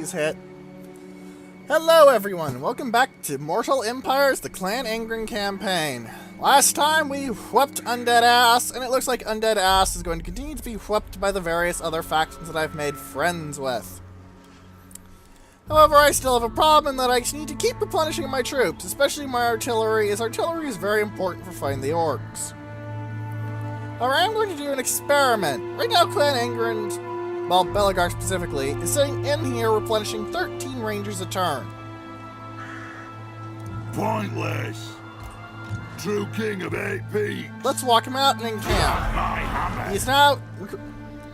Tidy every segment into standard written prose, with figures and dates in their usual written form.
please hit. Hello everyone, welcome back to Mortal Empires, the Clan Angrund campaign. Last time we whooped Undead Ass, and it looks like Undead Ass is going to continue to be whooped by the various other factions that I've made friends with. However, I still have a problem in that I need to keep replenishing my troops, especially my artillery, as artillery is very important for fighting the Orcs. However, I'm going to do an experiment. Right now, Clan Angrund, well, Belagar specifically, is sitting in here replenishing 13 Rangers a turn. Pointless. True king of 8 peaks. Let's walk him out and encamp. He's now...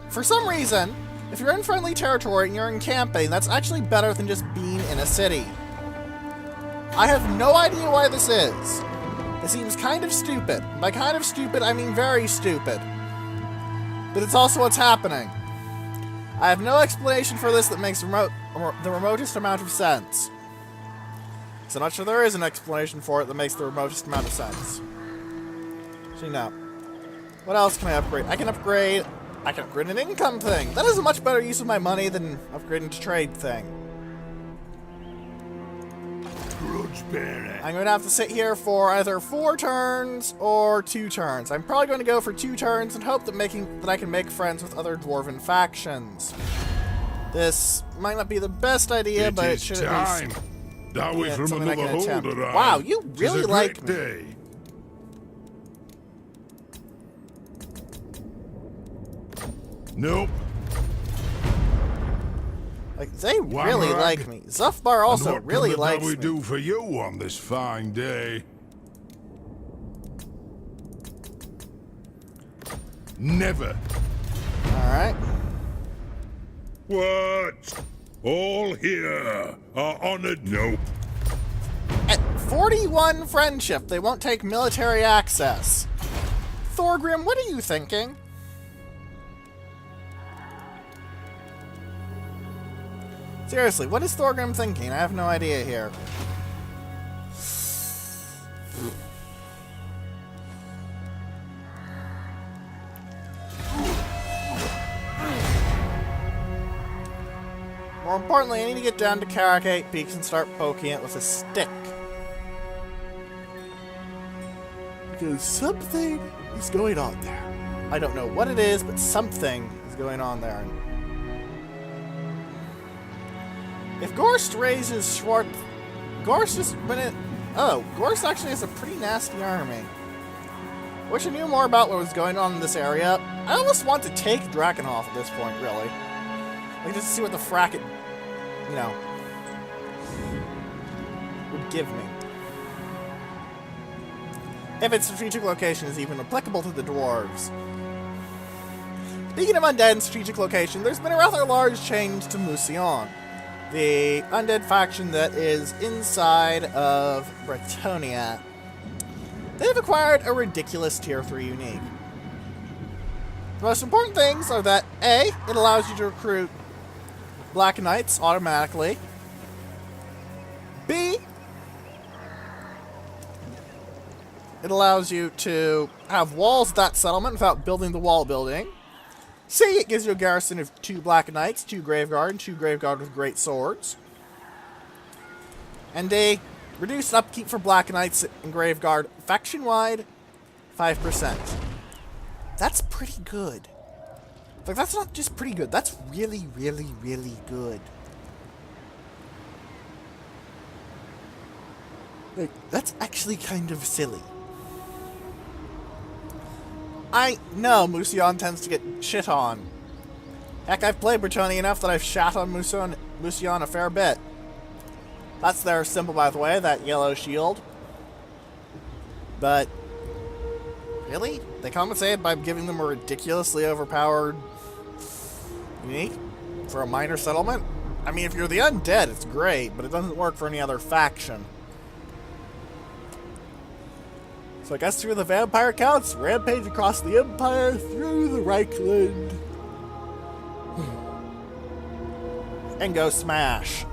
For some reason, if you're in friendly territory and you're encamping, that's actually better than just being in a city. I have no idea why this is. It seems kind of stupid. By kind of stupid, I mean very stupid. But it's also what's happening. I have no explanation for this that makes the remotest amount of sense. So I'm not sure there is an explanation for it that makes the remotest amount of sense. So now, what else can I upgrade? I can upgrade an income thing. That is a much better use of my money than upgrading a trade thing. I'm going to have to sit here for either 4 turns or 2 turns. I'm probably going to go for 2 turns and hope that I can make friends with other dwarven factions. This might not be the best idea, but it should at least be something I can attempt. Wow, you really like me. Day. Nope. Like, they really like me. Zufbar also really likes me. What can we do for you on this fine day? Never. Alright. What? All here are honored. Nope. At 41 friendship, they won't take military access. Thorgrim, what are you thinking? Seriously, what is Thorgrim thinking? I have no idea here. More importantly, I need to get down to Karak 8 Peaks and start poking it with a stick. Because something is going on there. I don't know what it is, but something is going on there. If Gorst raises Schwartz... Gorst just... Gorst actually has a pretty nasty army. Wish I knew more about what was going on in this area. I almost want to take Drakenhof at this point, really. Like, just to see what the frack it, you know, would give me. If its strategic location is even applicable to the dwarves. Speaking of undead and strategic location, there's been a rather large change to Musion, the undead faction that is inside of Bretonia. They've acquired a ridiculous Tier 3 unique. The most important things are that A, it allows you to recruit Black Knights automatically. B, it allows you to have walls at that settlement without building the wall building. C, it gives you a garrison of 2 Black Knights, 2 Graveguard, and 2 Graveguard with great swords. And D, reduced upkeep for Black Knights and Graveguard faction-wide, 5%. That's pretty good. Like, that's not just pretty good, that's really, really, really good. Like, that's actually kind of silly. I know Musion tends to get shit on. Heck, I've played Bretonia enough that I've shat on Musion a fair bit. That's their symbol, by the way, that yellow shield. But, really? They compensate by giving them a ridiculously overpowered unique for a minor settlement? I mean, if you're the undead, it's great, but it doesn't work for any other faction. So I guess through the vampire counts, rampage across the Empire through the Reichland. And go smash.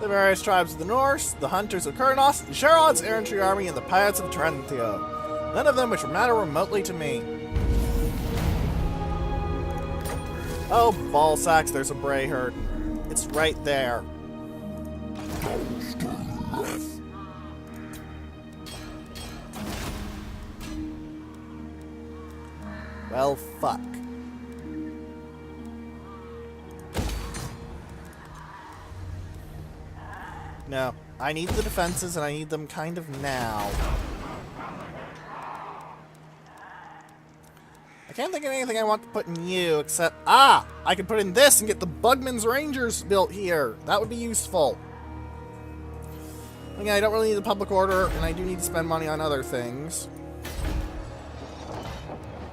The various tribes of the Norse, the Hunters of Kurnos, Sharod's Errantry Army, and the Pirates of Trentio. None of them which matter remotely to me. Oh, ball sacks, there's a bray herd. It's right there. Well, fuck. No, I need the defenses, and I need them kind of now. I can't think of anything I want to put in you, except... Ah! I could put in this and get the Bugman's Rangers built here. That would be useful. Again, I don't really need the public order, and I do need to spend money on other things.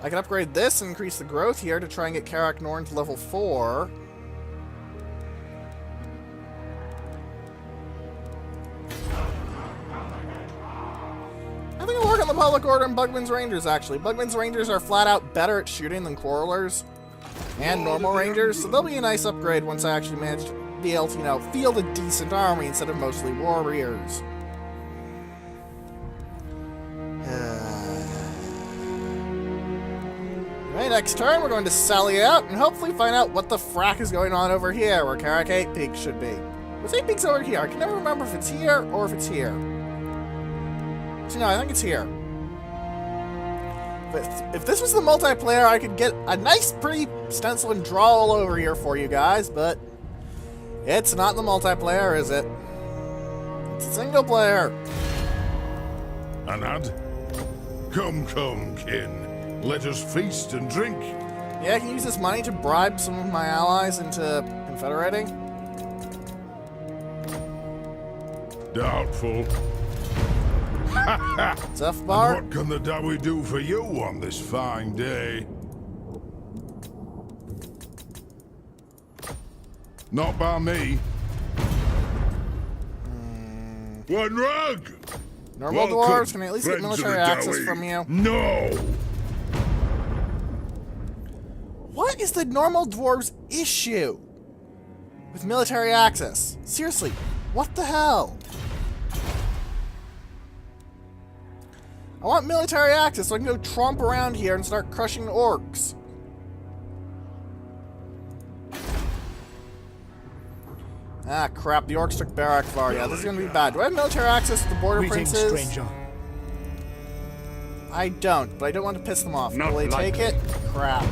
I can upgrade this and increase the growth here to try and get Karak Norn to level 4. I think I'll work on the public order and Bugman's Rangers, actually. Bugman's Rangers are flat out better at shooting than Quarrelers and normal Rangers, so they'll be a nice upgrade once I actually manage to be able to, you know, field a decent army instead of mostly warriors. Right, next turn we're going to sally out and hopefully find out what the frack is going on over here, where Karak 8 Peaks should be. What's 8 Peaks over here? I can never remember if it's here or if it's here. So no, I think it's here. But if this was the multiplayer, I could get a nice, pretty stencil and draw all over here for you guys, but it's not the multiplayer, is it? It's a single player. Anad? Come, kin. Let us feast and drink. Yeah, I can use this money to bribe some of my allies into confederating. Doubtful. Zephyr? What can the Dawi do for you on this fine day? Not by me. One rug! Normal dwarves, can I at least get military access from you? No! What is the normal dwarves' issue with military access? Seriously, what the hell? I want military access so I can go tromp around here and start crushing orcs. Ah, crap. The orcs took Barak Varr. Yeah, this is going to be bad. Do I have military access to the border princes? Stranger. I don't, but I don't want to piss them off. Not Will they like take it? Crap.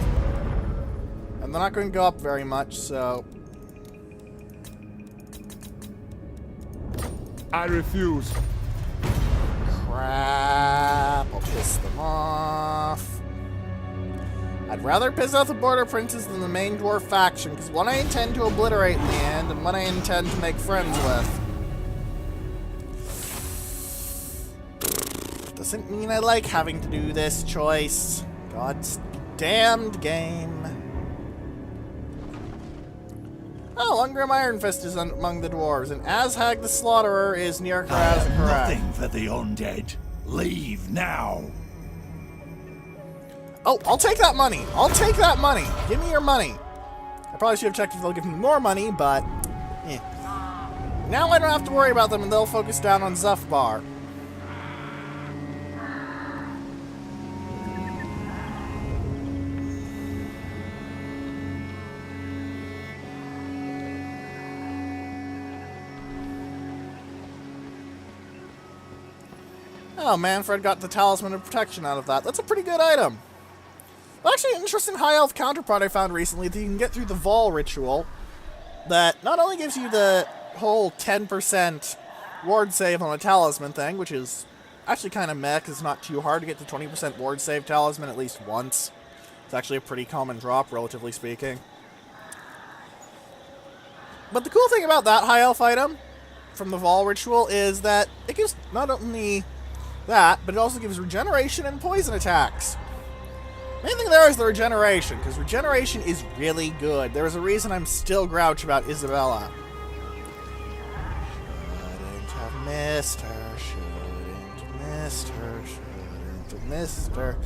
And they're not going to go up very much, so... I refuse. Crap. I'll piss them off. I'd rather piss off the border princes than the main dwarf faction, because one I intend to obliterate in the end, and one I intend to make friends with. Doesn't mean I like having to do this choice. God's damned game. Oh, Ungrim Ironfist is among the dwarves, and Azhag the Slaughterer is near Karaz. Nothing for the undead. Leave now. Oh, I'll take that money. I'll take that money. Give me your money. I probably should have checked if they'll give me more money, but... eh. Now I don't have to worry about them, and they'll focus down on Zephyr. Oh, Manfred got the Talisman of Protection out of that. That's a pretty good item. Well, actually, an interesting high elf counterpart I found recently that you can get through the Vol ritual that not only gives you the whole 10% ward save on a talisman thing, which is actually kind of meh, because it's not too hard to get the 20% ward save talisman at least once. It's actually a pretty common drop, relatively speaking. But the cool thing about that high elf item from the Vol ritual is that it gives not only that, but it also gives regeneration and poison attacks. Main thing there is the regeneration, because regeneration is really good. There is a reason I'm still grouch about Isabella. Shouldn't have missed her, shouldn't have missed her, shouldn't have missed her.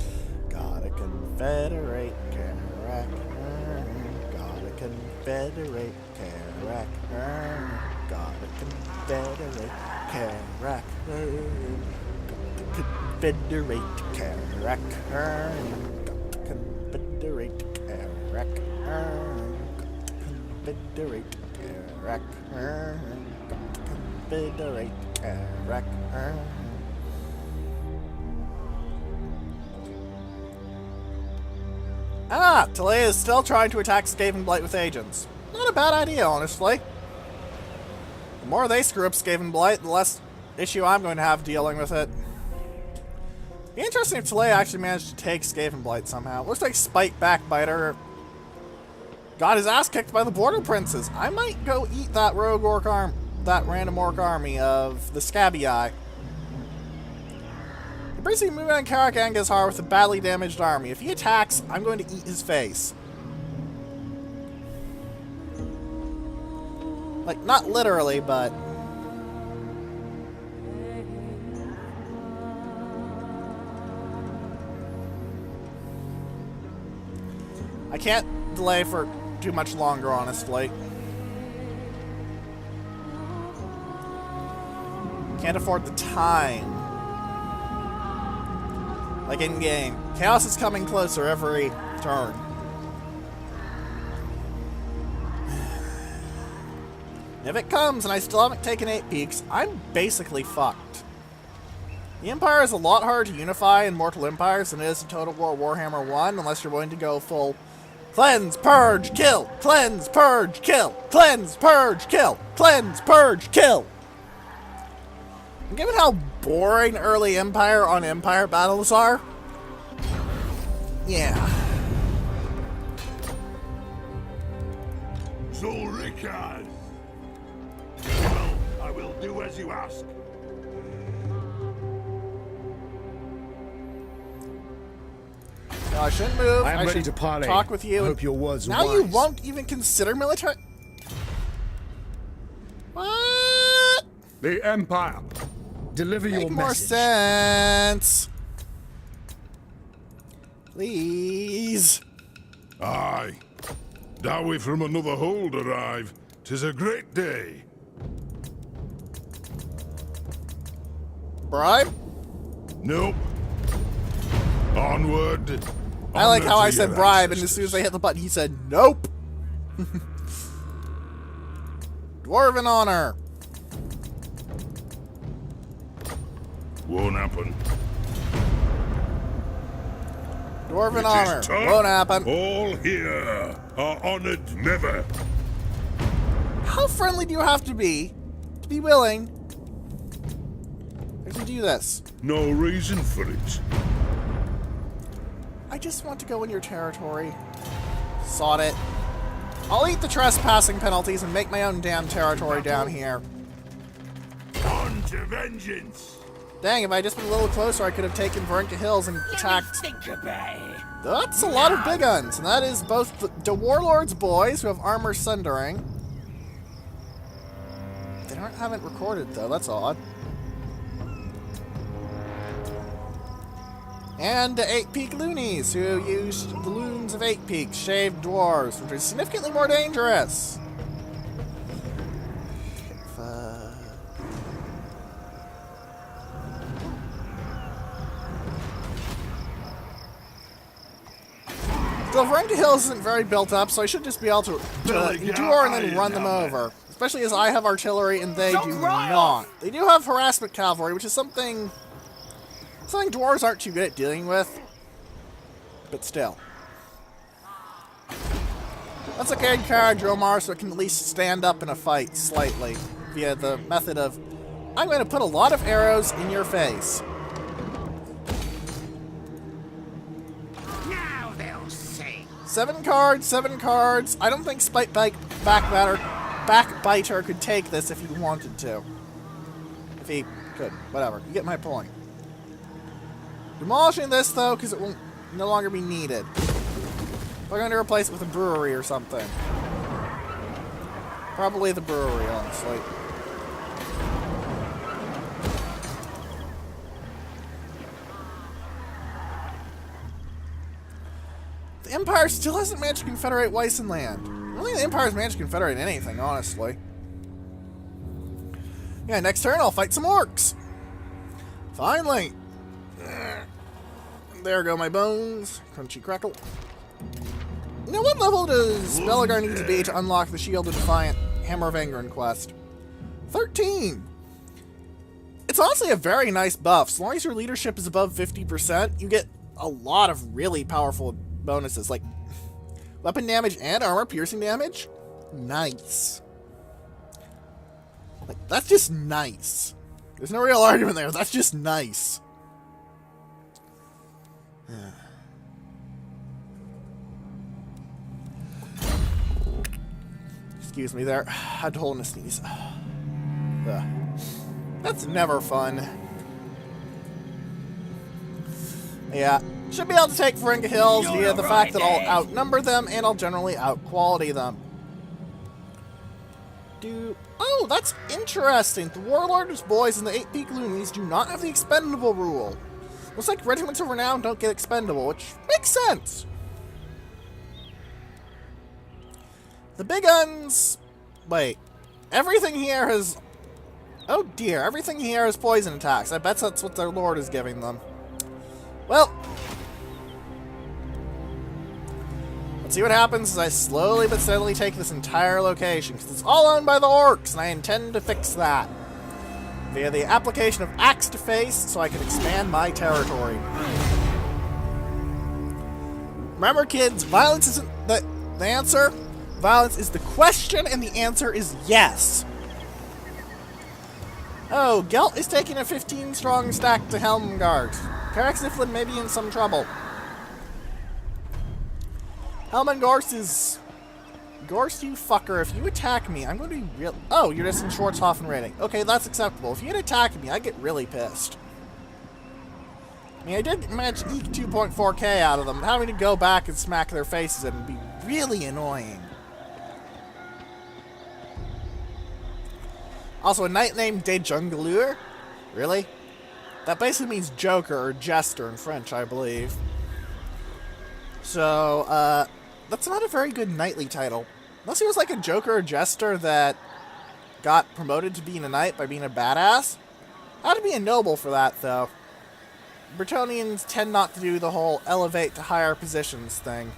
Gotta confederate Karak. Gotta confederate Karak. Gotta confederate Karak. Confederate Karak. Confederate Karak. confederate Barak. Got to confederate Barak. Ah, Talea is still trying to attack Skaven Blight with agents. Not a bad idea, honestly. The more they screw up Skaven Blight, the less issue I'm going to have dealing with it. Be interesting if Talea actually managed to take Skaven Blight somehow. Looks like Spite Backbiter got his ass kicked by the Border Princes. I might go eat that rogue orc that random orc army of the Scabby Eye. He basically moving on Karak Angazhar with a badly damaged army. If he attacks, I'm going to eat his face. Like, not literally, but... I can't delay for too much longer, honestly. Can't afford the time. Like in game. Chaos is coming closer every turn. If it comes and I still haven't taken 8 peaks, I'm basically fucked. The Empire is a lot harder to unify in Mortal Empires than it is in Total War Warhammer 1, unless you're willing to go full cleanse, purge, kill, cleanse, purge, kill, cleanse, purge, kill, cleanse, purge, kill. And given how boring early Empire on Empire battles are, yeah. Zulrikaz! I will do as you ask. No, I shouldn't move. I am ready should to parley. talk with you. I hope your words are now wise. you won't even consider military... What? The Empire. Deliver your Make more message. sense. Please. Aye. Dowie from another hold arrive. 'Tis a great day. Bribe? Nope. Onward. I like Honor how to I said your bribe, and as soon as I hit the button, he said, nope. Dwarven honor. Won't happen. Dwarven It honor. is tough. Won't happen. All here are honored never. How friendly do you have to be willing to do this? No reason for it. I just want to go in your territory. Sod it. I'll eat the trespassing penalties and make my own damn territory down here. On to vengeance! Dang, if I just been a little closer, I could have taken Vernka Hills and attacked... That's a lot of big guns, and that is both the Warlord's boys, who have armor sundering. They haven't recorded, though. That's odd. And the 8-peak loonies, who used the loons of 8 peaks, shaved dwarves, which is significantly more dangerous. Still, Vernka Hills isn't very built up, so I should just be able to endure and then run them over. Especially as I have artillery and they do not. They do have harassment cavalry, which is something dwarves aren't too good at dealing with. But still. Let's okay Kara Dromar so it can at least stand up in a fight slightly via the method of, I'm going to put a lot of arrows in your face. Now they'll see. 7 cards. I don't think Spite Backbiter could take this if he wanted to. If he could. Whatever. You get my point. Demolishing this, though, because it will no longer be needed. We're going to replace it with a brewery or something. Probably the brewery, honestly. The Empire still hasn't managed to confederate Weissenland. I don't think the Empire's managed to confederate anything, honestly. Yeah, next turn I'll fight some orcs. Finally. There go my bones. Crunchy crackle. Now, what level does Bellegar need to be to unlock the Shield of Defiant Hammer of Angrund quest? 13! It's honestly a very nice buff. As long as your leadership is above 50%, you get a lot of really powerful bonuses, like weapon damage and armor piercing damage. Nice. Like, that's just nice. There's no real argument there. That's just nice. Excuse me there. Had to hold in a sneeze. That's never fun. Yeah. Should be able to take Varenga Hills via the fact that I'll outnumber them and I'll generally outquality them. Oh, that's interesting. The Warlord's boys and the 8 Peak Loonies do not have the expendable rule. Looks like Regiments of Renown don't get expendable, which makes sense. The big guns... Wait. Everything here has... Oh dear, everything here has poison attacks. I bet that's what their lord is giving them. Well... Let's see what happens as I slowly but steadily take this entire location, because it's all owned by the Orcs, and I intend to fix that. Via the application of Axe to Face, so I can expand my territory. Remember kids, violence isn't the answer. Violence is the question, and the answer is yes. Oh, Gelt is taking a 15-strong stack to Helmgard. Karaxiflin may be in some trouble. Helmengorst is... Gorst, you fucker, if you attack me, I'm going to be real... Oh, you're just in Schwarzhofen rating. Okay, that's acceptable. If you had attacked me, I get really pissed. I mean, I did manage to eke 2.4k out of them, but having to go back and smack their faces in would be really annoying. Also, a knight named De Jongleur? Really? That basically means joker or jester in French, I believe. So, that's not a very good knightly title. Unless he was like a joker or jester that got promoted to being a knight by being a badass. Had to be a noble for that, though. Bretonnians tend not to do the whole elevate to higher positions thing.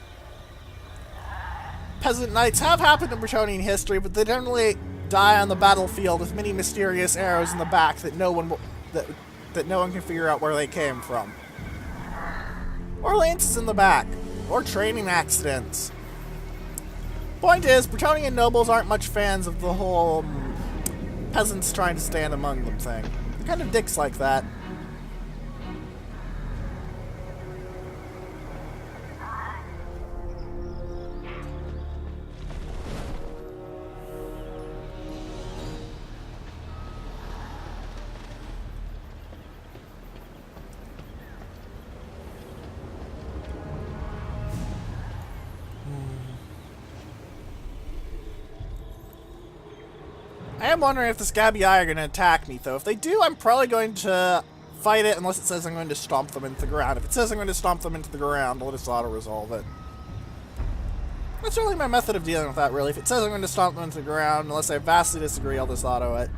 Peasant knights have happened in Bretonnian history, but they generally die on the battlefield with many mysterious arrows in the back that no one can figure out where they came from. Or lances in the back. Or training accidents. Point is, Bretonnian nobles aren't much fans of the whole peasants trying to stand among them thing. They're kind of dicks like that. I am wondering if the Scabby Eye are going to attack me, though. If they do, I'm probably going to fight it unless it says I'm going to stomp them into the ground. If it says I'm going to stomp them into the ground, I'll just auto-resolve it. That's really my method of dealing with that, really. If it says I'm going to stomp them into the ground, unless I vastly disagree, I'll just auto it.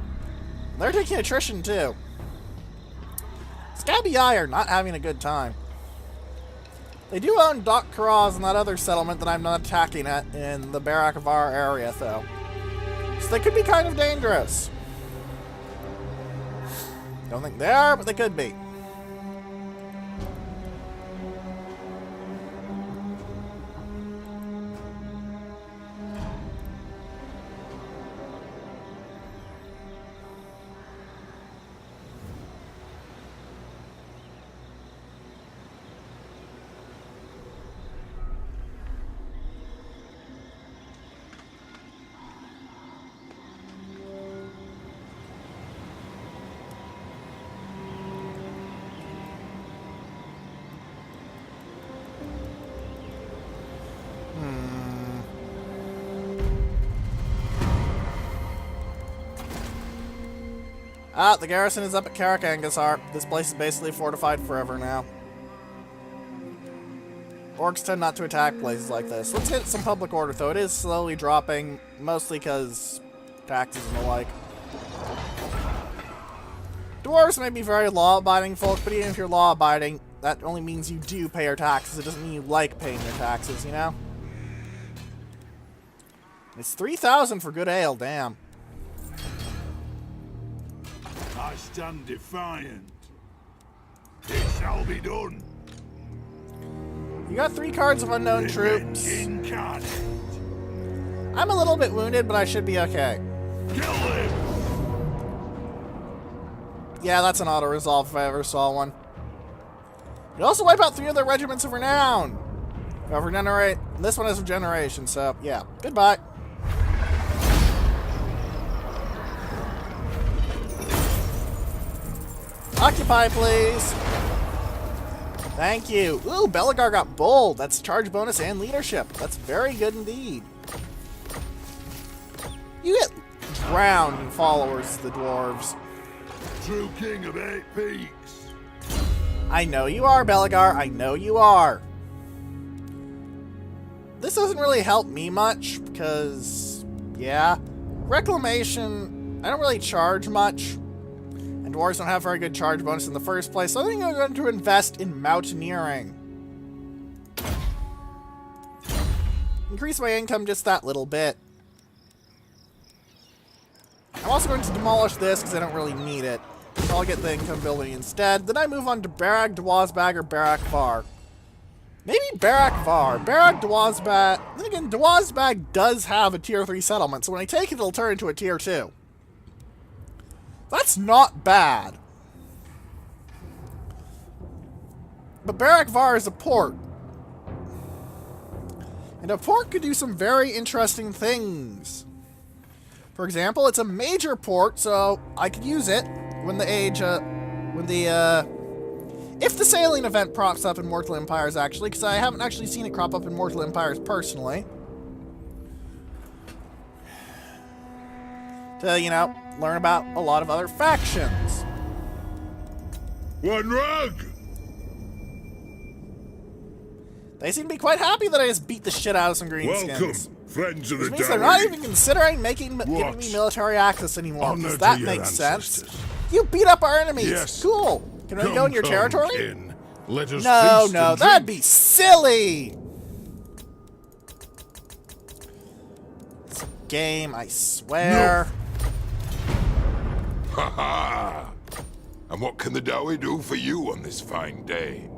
They're taking attrition, too. Scabby Eye are not having a good time. They do own Dock Karaz and that other settlement that I'm not attacking at in the Barak Varr area, though. So they could be kind of dangerous. Don't think they are, but they could be. Ah, the garrison is up at Karak-Angasar. This place is basically fortified forever now. Orcs tend not to attack places like this. Let's hit some public order, though. It is slowly dropping, mostly because taxes and the like. Dwarves may be very law-abiding folk, but even if you're law-abiding, that only means you do pay your taxes. It doesn't mean you like paying your taxes, you know? It's 3,000 for good ale, damn. I stand defiant. It shall be done. You got 3 cards of unknown troops. Incarnate. I'm a little bit wounded, but I should be okay. Kill him. Yeah, that's an auto-resolve if I ever saw one. You also wipe out 3 other regiments of renown. Regenerate. This one is regeneration, so yeah. Goodbye. Occupy, please. Thank you. Ooh, Belagar got bold. That's charge bonus and leadership. That's very good indeed. You get drowned in followers, the dwarves. True king of 8 peaks. I know you are, Belagar. I know you are. This doesn't really help me much because, yeah, Reclamation, I don't really charge much. And dwarves don't have very good charge bonus in the first place, so I think I'm going to invest in Mountaineering. Increase my income just that little bit. I'm also going to demolish this because I don't really need it. So I'll get the income building instead. Then I move on to Barak, Dwazbag, or Barak Varr. Maybe Barak Varr. Barak, Dwazbag. Then again, Dwazbag does have a tier 3 settlement, so when I take it, it'll turn into a tier 2. That's not bad. But Barak Varr is a port. And a port could do some very interesting things. For example, it's a major port, so I could use it when if the sailing event props up in Mortal Empires, actually, because I haven't actually seen it crop up in Mortal Empires personally. To, you know, learn about a lot of other factions. One rug! They seem to be quite happy that I just beat the shit out of some greenskins. Welcome, friends of the Which means Dowry. they're not even considering giving me What? military access anymore, Honor because to that your makes sense. ancestors. You beat up our enemies. Yes. Cool. Can I go in your territory? Kin. Let us No, feast no, and that'd drink. be silly. It's a game, I swear. Ha ha! And what can the Dowry do for you on this fine day?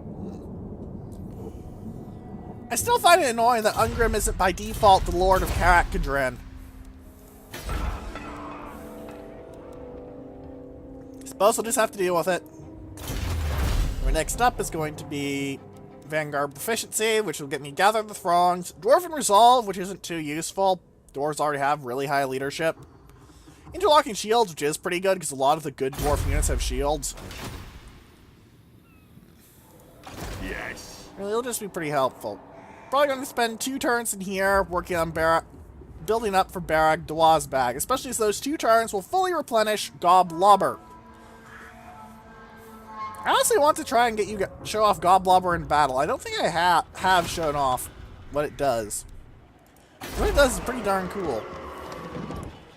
I still find it annoying that Angrund isn't by default the Lord of Karak-Kadren. Suppose we'll just have to deal with it. Our next up is going to be Vanguard Proficiency, which will get me Gather the Throngs. Dwarven Resolve, which isn't too useful. Dwarves already have really high leadership. Interlocking Shields, which is pretty good, because a lot of the good dwarf units have shields. Yes. It'll just be pretty helpful. Probably going to spend 2 turns in here working on building up for Barak Dwazbag, especially as those 2 turns will fully replenish Goblobber. I honestly want to try and get you show off Goblobber in battle. I don't think I have shown off what it does. What it does is pretty darn cool.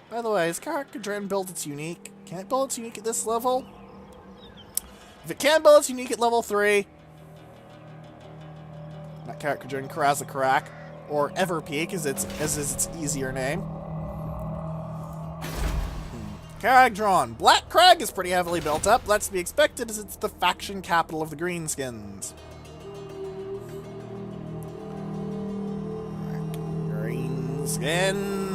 By the way, is Karak-Kadren build its unique? Can it build its unique at this level? If it can build its unique at level 3, not Karak-Kadren, Karazakarak, or Everpeak, as is its easier name. Karagdron. Black Crag is pretty heavily built up. That's to be expected as it's the faction capital of the Greenskins. Greenskins.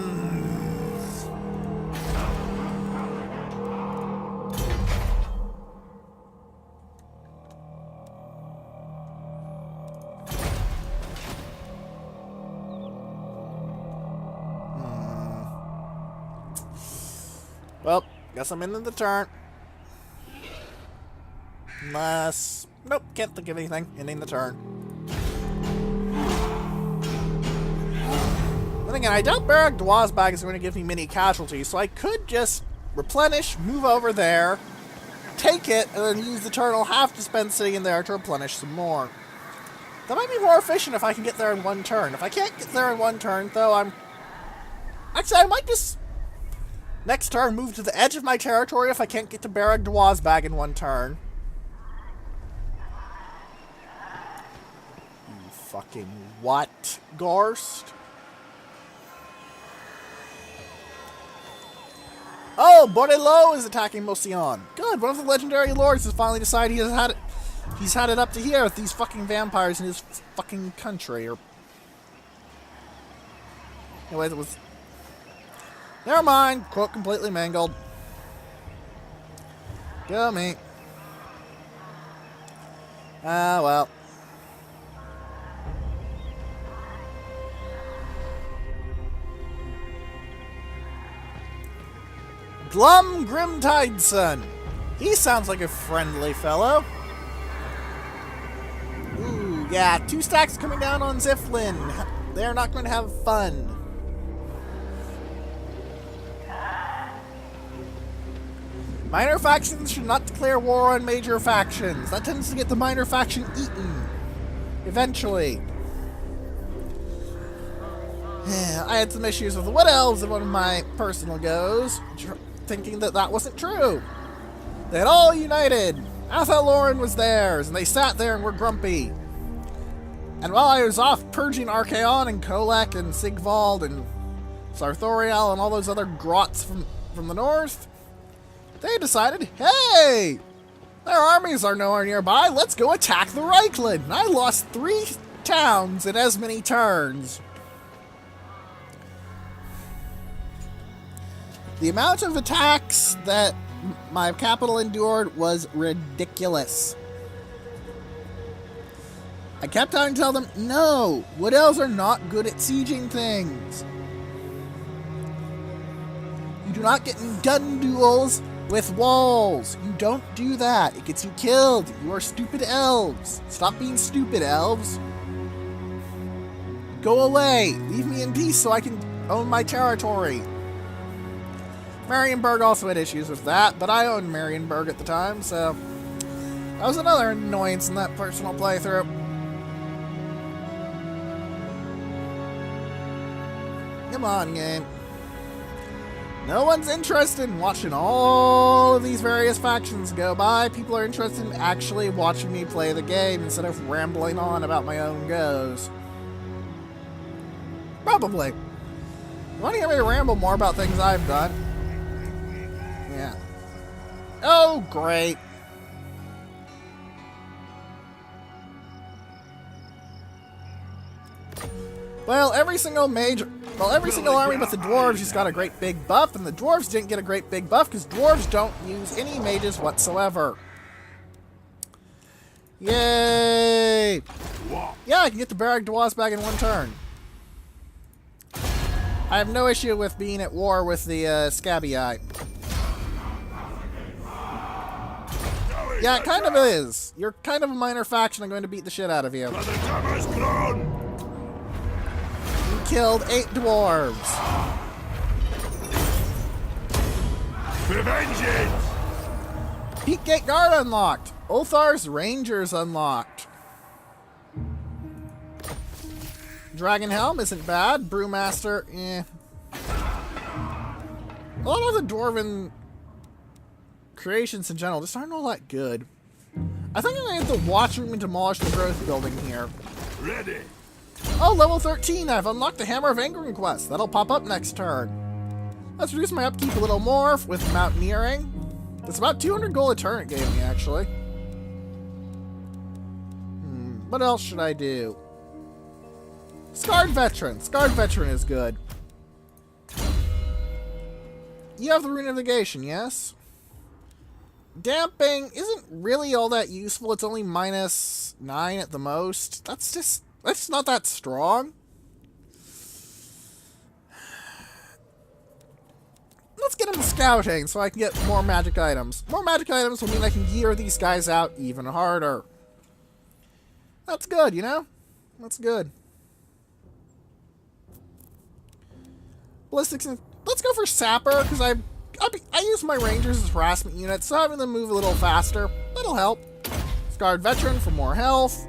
Well, guess I'm in the turn. Unless... Nope, can't think of anything. Ending the turn. Then again, I doubt Barak Dwazbag is going to give me many casualties, so I could just replenish, move over there, take it, and then use the turn I'll have to spend sitting in there to replenish some more. That might be more efficient if I can get there in 1 turn. If I can't get there in 1 turn, though, Actually, I might just... Next turn, move to the edge of my territory if I can't get to Barak Dwazbag in 1 turn. You fucking what, Gorst? Oh, Bordello is attacking Mocion. Good, one of the legendary lords has finally decided he's had it up to here with these fucking vampires in his fucking country. Or anyways, it was... Never mind. Quote completely mangled. Go me. Ah, well. Glum Grimtideson. He sounds like a friendly fellow. Ooh, yeah, 2 stacks coming down on Ziflin. They're not going to have fun. Minor factions should not declare war on major factions. That tends to get the minor faction eaten. Eventually. I had some issues with the Wood Elves in one of my personal goes, thinking that that wasn't true. They had all united. Athaloran was theirs, and they sat there and were grumpy. And while I was off purging Archaon and Kolek and Sigvald and Sarthoriel and all those other grots from the north, they decided, hey, their armies are nowhere nearby. Let's go attack the Reichland. And I lost 3 towns in as many turns. The amount of attacks that my capital endured was ridiculous. I kept trying to tell them, no, Wood Elves are not good at sieging things. You do not get in gun duels with walls. You don't do that. It gets you killed. You are stupid elves. Stop being stupid, elves. Go away. Leave me in peace so I can own my territory. Marienburg also had issues with that, but I owned Marienburg at the time, so that was another annoyance in that personal playthrough. Come on, game. No one's interested in watching all of these various factions go by. People are interested in actually watching me play the game instead of rambling on about my own goes. Probably. You want to hear me ramble more about things I've done? Yeah. Oh, great. Well, every single army but the dwarves just got a great big buff, and the dwarves didn't get a great big buff because dwarves don't use any mages whatsoever. Yay! Yeah, I can get the Barak back in 1 turn. I have no issue with being at war with the Scabby Eye. Yeah, it kind of is. You're kind of a minor faction. I'm going to beat the shit out of you. You killed 8 dwarves. Revenge it! Peak Gate Guard unlocked. Othar's Rangers unlocked. Dragon Helm isn't bad. Brewmaster, eh. A lot of the Dwarven creations in general just aren't all that good. I think I'm going to hit the Watch Room and Demolish the Growth building here. Ready. Oh, level 13. I've unlocked the Hammer of Angrund quest. That'll pop up next turn. Let's reduce my upkeep a little more with Mountaineering. It's about 200 gold a turn it gave me, actually. What else should I do? Scarred Veteran. Scarred Veteran is good. You have the Rune of Negation, yes? Damping isn't really all that useful. It's only -9 at the most. That's not that strong. Let's get into scouting so I can get more magic items. More magic items will mean I can gear these guys out even harder. That's good, you know? That's good. Ballistics and... Let's go for Sapper, because I use my Rangers as harassment units, so having them move a little faster, that'll help. Scarred Veteran for more health.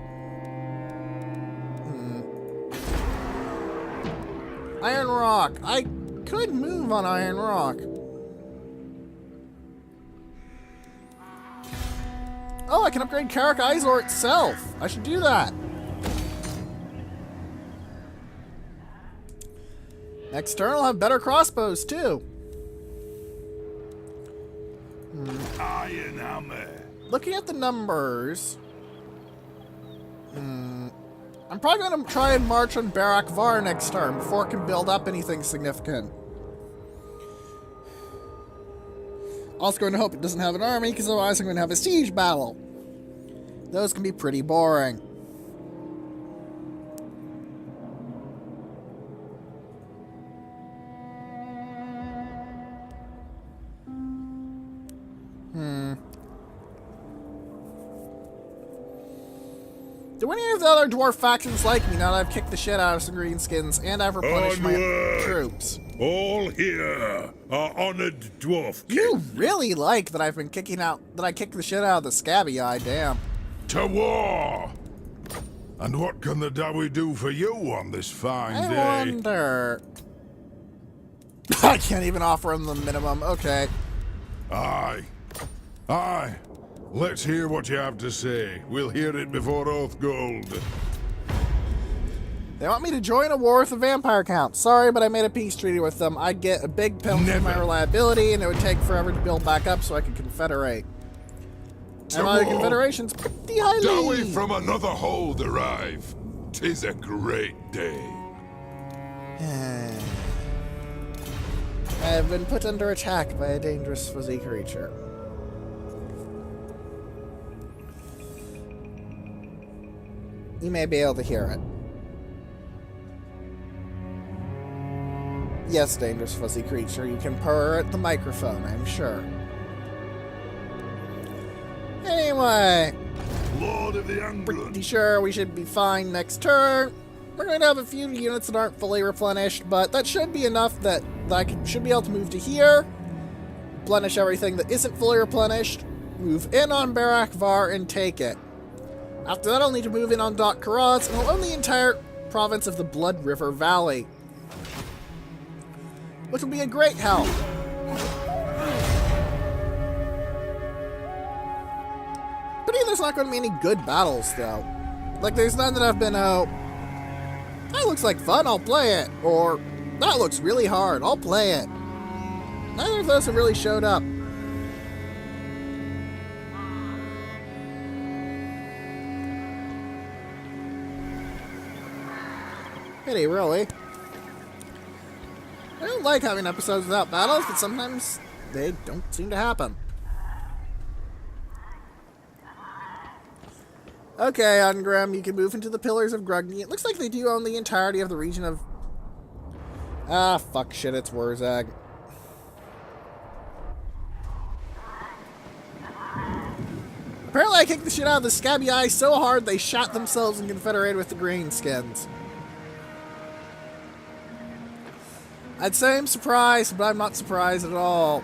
Iron Rock. I could move on Iron Rock. Oh, I can upgrade Karak Izor itself. I should do that. Next turn, I'll have better crossbows, too. Iron hammer. Looking at the numbers... I'm probably going to try and march on Barak Varr next turn before it can build up anything significant. Also going to hope it doesn't have an army, because otherwise I'm going to have a siege battle. Those can be pretty boring. Do any of the other dwarf factions like me now that I've kicked the shit out of some greenskins and I've replenished my troops? All here are honored dwarf king. You really like that I've been kicking out, that I kicked the shit out of the scabby eye, damn. To war! And what can the Dawi do for you on this fine day? I wonder... I can't even offer him the minimum, okay. Aye. Aye. Let's hear what you have to say. We'll hear it before Oath Gold. They want me to join a war with the vampire count. Sorry, but I made a peace treaty with them. I'd get a big penalty for my reliability, and it would take forever to build back up so I could confederate. And my confederation's pretty highly... Dawi from another hold arrive. 'Tis a great day. I have been put under attack by a dangerous fuzzy creature. You may be able to hear it. Yes, dangerous fuzzy creature, you can purr at the microphone, I'm sure. Anyway, Lord of the Angrund. pretty sure we should be fine next turn. We're going to have a few units that aren't fully replenished, but that should be enough that I should be able to move to here, replenish everything that isn't fully replenished, move in on Barak Varr, and take it. After that, I'll need to move in on Dot Karaz, and I'll own the entire province of the Blood River Valley, which will be a great help. But there's not going to be any good battles, though. Like, there's none that have been, that looks like fun, I'll play it. Or, that looks really hard, I'll play it. Neither of those have really showed up. Pity, really. I don't like having episodes without battles, but sometimes they don't seem to happen. Okay, Angrund, you can move into the Pillars of Grugni. It looks like they do own the entirety of the region of... Ah, fuck shit, it's Wurzag. Apparently I kicked the shit out of the Scabby Eye so hard they shot themselves and confederated with the Greenskins. I'd say I'm surprised, but I'm not surprised at all.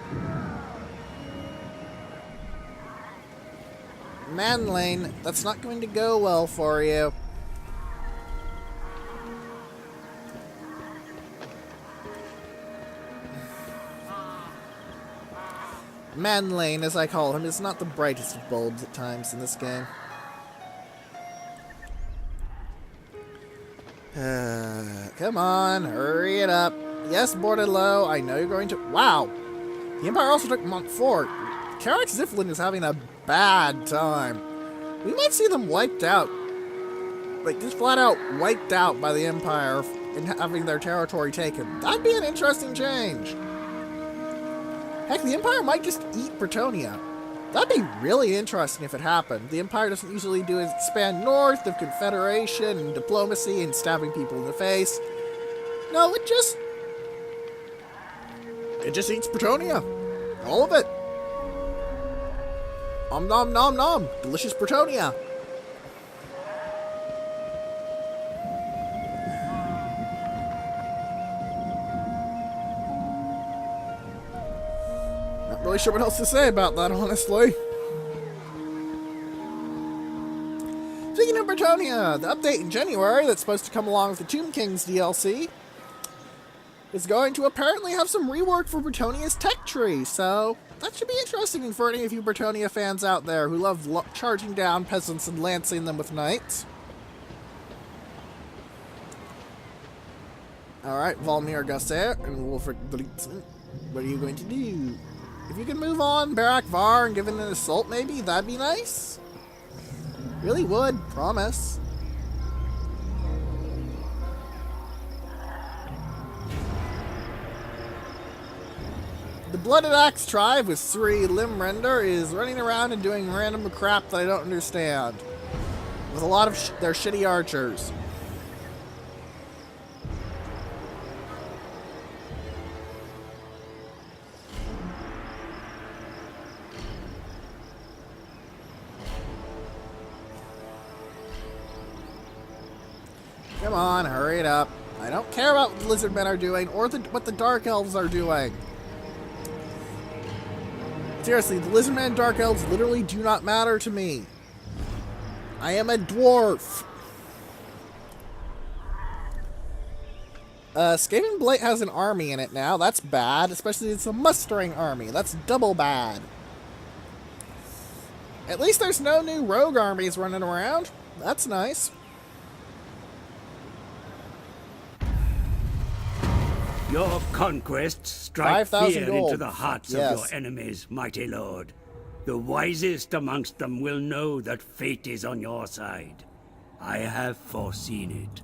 Manlane, that's not going to go well for you. Manlane, as I call him, is not the brightest of bulbs at times in this game. Come on, hurry it up. Yes, boarded low. I know you're going to... Wow! The Empire also took Montfort. Karak Ziflin is having a bad time. We might see them wiped out. Like, just flat out wiped out by the Empire and having their territory taken. That'd be an interesting change. Heck, the Empire might just eat Bretonnia. That'd be really interesting if it happened. The Empire doesn't usually do is expand north of Confederation and diplomacy and stabbing people in the face. No, it just eats Bretonnia. All of it. Nom nom nom. Delicious Bretonnia. Not really sure what else to say about that, honestly. Speaking of Bretonnia, the update in January that's supposed to come along with the Tomb Kings DLC is going to apparently have some rework for Bretonnia's tech tree, so that should be interesting for any of you Bretonnia fans out there who love charging down peasants and lancing them with knights. Alright, Volmir Gasser and Wolfric Blitzen, what are you going to do? If you can move on Barak Varr and give it an assault, maybe, that'd be nice. Really would, promise. The Blooded Axe tribe with 3 Limb Render is running around and doing random crap that I don't understand. With a lot of their shitty archers. Come on, hurry it up. I don't care about what the lizard men are doing or what the dark elves are doing. Seriously, the lizard men and dark elves literally do not matter to me. I am a dwarf. Skaven Blight has an army in it now. That's bad, especially it's a mustering army. That's double bad. At least there's no new rogue armies running around. That's nice. Your conquests strike 5,000 fear gold. into the hearts Yes. of your enemies, mighty lord. The wisest amongst them will know that fate is on your side. I have foreseen it.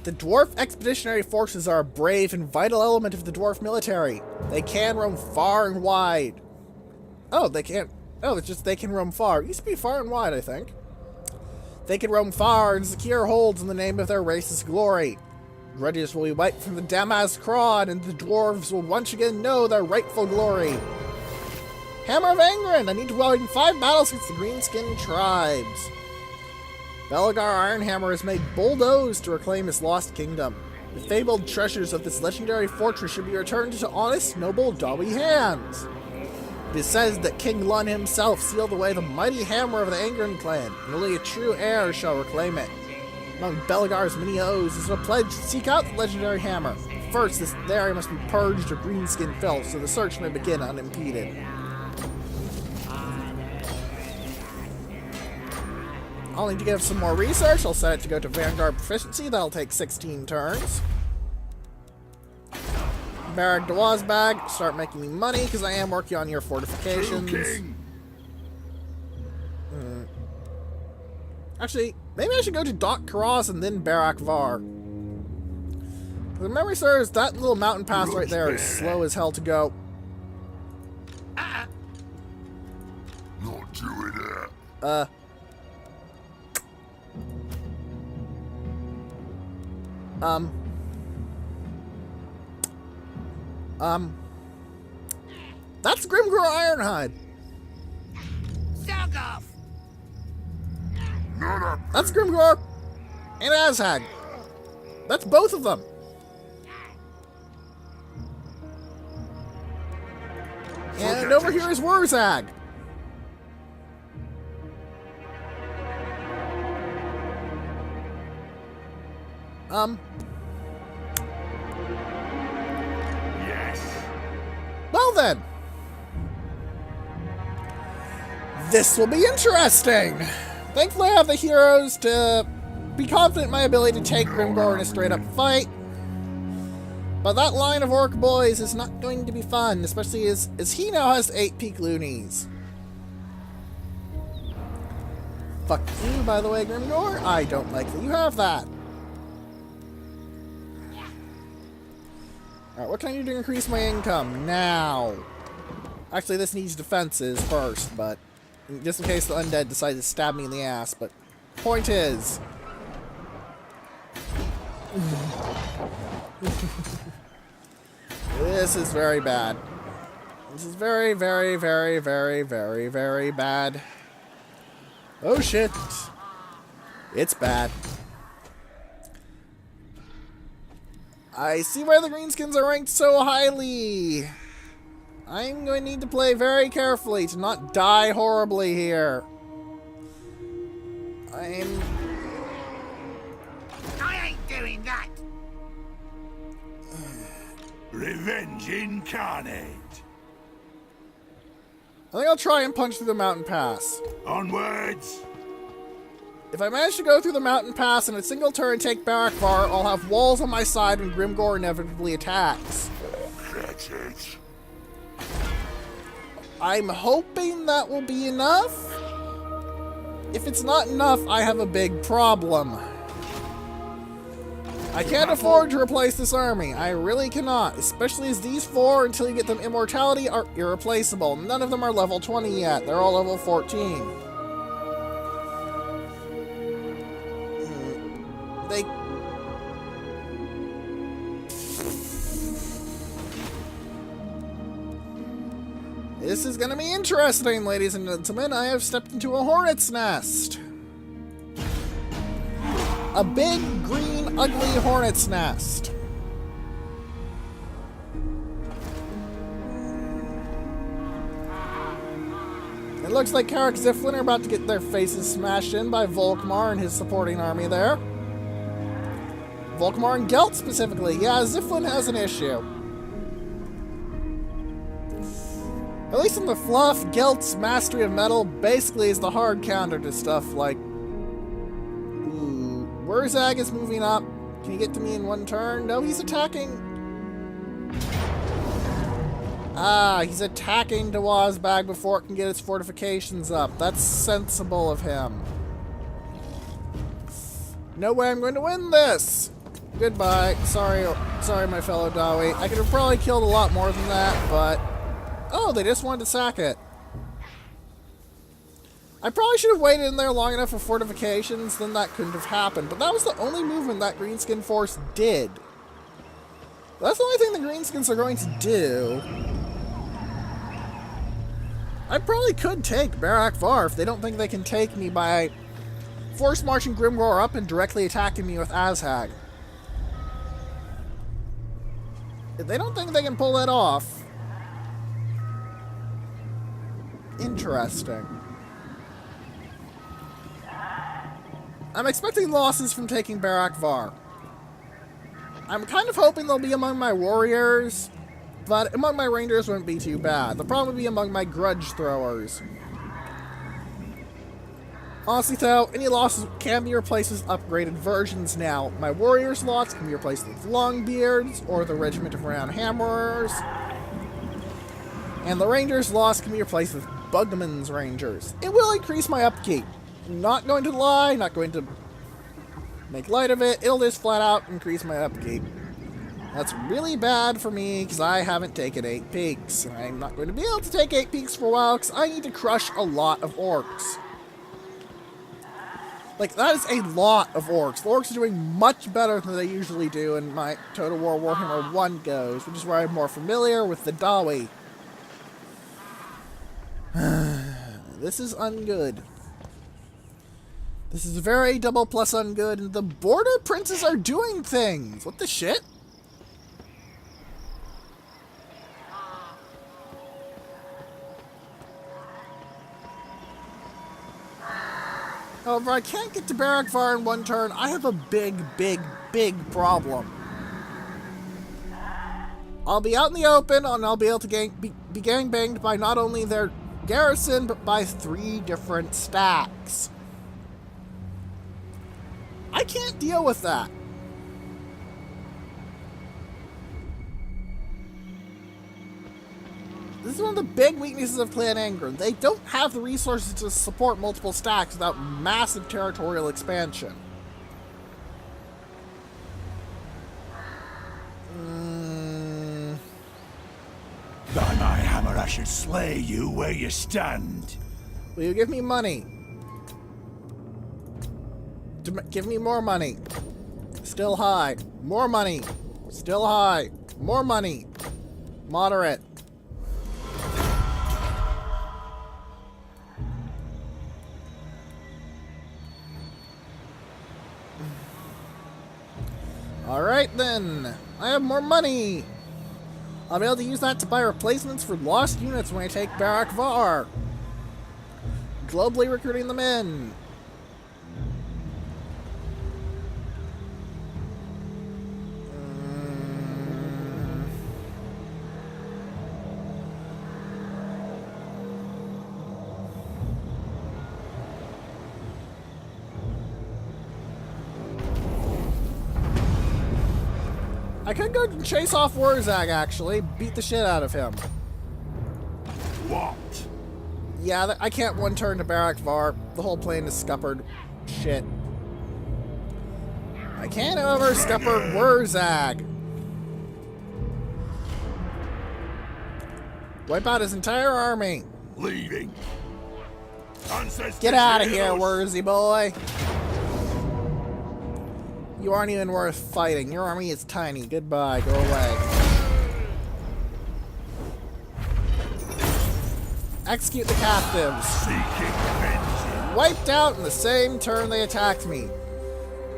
The dwarf expeditionary forces are a brave and vital element of the dwarf military. They can roam far and wide. Oh, they can't. Oh, it's just they can roam far. It used to be far and wide, I think. They can roam far and secure holds in the name of their race's glory. Grudges will be wiped from the Damaz Kron, and the dwarves will once again know their rightful glory. Hammer of Angrund! I need to win 5 battles against the Greenskin tribes. Belgar Ironhammer has made bold oaths to reclaim his lost kingdom. The fabled treasures of this legendary fortress should be returned into honest, noble Dawi hands. It is said that King Lun himself sealed away the mighty hammer of the Angrund clan, and only a true heir shall reclaim it. Among Belgar's many oaths is a pledge to seek out the legendary hammer. First, this area must be purged of greenskin filth, so the search may begin unimpeded. I'll need to give some more research. I'll set it to go to Vanguard Proficiency. That'll take 16 turns. Barak Dwazbag, start making me money, because I am working on your fortifications. Actually, maybe I should go to Doc Karaz and then Barak Varr. The memory serves, that little mountain pass right there is slow as hell to go. Not doing that. That's Grimgor Ironhide. Suck off! That's Grimgor and Azhag. That's both of them. And over here is Wurzag. Yes. Well then. This will be interesting. Thankfully I have the heroes to be confident in my ability to take Grimgor in a straight up fight. But that line of orc boys is not going to be fun, especially as he now has 8 peak loonies. Fuck you, by the way, Grimgor. I don't like that you have that. Alright, what can I do to increase my income? Now. Actually, this needs defenses first, but just in case the undead decide to stab me in the ass, but point is... This is very bad. This is very, very, very, very, very, very bad. Oh shit. It's bad. I see why the greenskins are ranked so highly. I'm going to need to play very carefully to not die horribly here. I ain't doing that! Revenge incarnate. I think I'll try and punch through the mountain pass. Onwards. If I manage to go through the mountain pass in a single turn and take Barak Varr, I'll have walls on my side when Grimgor inevitably attacks. Get it. I'm hoping that will be enough. If it's not enough, I have a big problem. I can't afford to replace this army. I really cannot, especially as these four, until you get them immortality, are irreplaceable. None of them are level 20 yet. They're all level 14. They... This is gonna be interesting, ladies and gentlemen. I have stepped into a hornet's nest. A big, green, ugly hornet's nest. It looks like Karak Ziflin are about to get their faces smashed in by Volkmar and his supporting army there. Volkmar and Gelt specifically. Yeah, Ziflin has an issue. At least in the fluff, Gelt's mastery of metal basically is the hard counter to stuff like... Ooh, Wurzag is moving up. Can you get to me in one turn? No, he's attacking... Ah, he's attacking Dawazbag before it can get its fortifications up. That's sensible of him. No way I'm going to win this! Goodbye. Sorry, my fellow Dawi. I could have probably killed a lot more than that, but... Oh, they just wanted to sack it. I probably should have waited in there long enough for fortifications, then that couldn't have happened. But that was the only movement that Greenskin Force did. That's the only thing the Greenskins are going to do. I probably could take Barak Varr if they don't think they can take me by force marching Grimroar up and directly attacking me with Azhag. If they don't think they can pull that off... Interesting. I'm expecting losses from taking Barak Varr. I'm kind of hoping they'll be among my warriors, but among my rangers wouldn't be too bad. The problem would be among my grudge throwers. Honestly though, any losses can be replaced with upgraded versions now. My warrior slots can be replaced with Longbeards or the Regiment of Renowned Hammerers. And the Rangers' loss can be replaced with Bugman's Rangers. It will increase my upkeep. Not going to lie, not going to make light of it. It'll just flat out increase my upkeep. That's really bad for me because I haven't taken 8 peaks. And I'm not going to be able to take 8 peaks for a while because I need to crush a lot of orcs. Like, that is a lot of orcs. The orcs are doing much better than they usually do in my Total War Warhammer 1 goes, which is where I'm more familiar with the Dawi. This is ungood. This is very double plus ungood, and the border princes are doing things! What the shit? However, I can't get to Barak Varr in one turn. I have a big problem. I'll be out in the open, and I'll be able to be gangbanged by not only their garrison, but by 3 different stacks. I can't deal with that. This is one of the big weaknesses of Clan Angrund. They don't have the resources to support multiple stacks without massive territorial expansion. By my hammer, I should slay you where you stand. Will you give me money? Give me more money. Still high. More money. Still high. More money. Moderate. Alright then. I have more money. I'll be able to use that to buy replacements for lost units when I take Barak Varr. Globally recruiting them in. I could go chase off Wurzag, actually. Beat the shit out of him. What? Yeah, I can't one turn to Barak Varr. The whole plane is scuppered. Shit. I can't over scupper Wurzag. Wipe out his entire army. Leaving. Get out of here, Wurzy boy. You aren't even worth fighting. Your army is tiny. Goodbye. Go away. Execute the captives. Wiped out in the same turn they attacked me.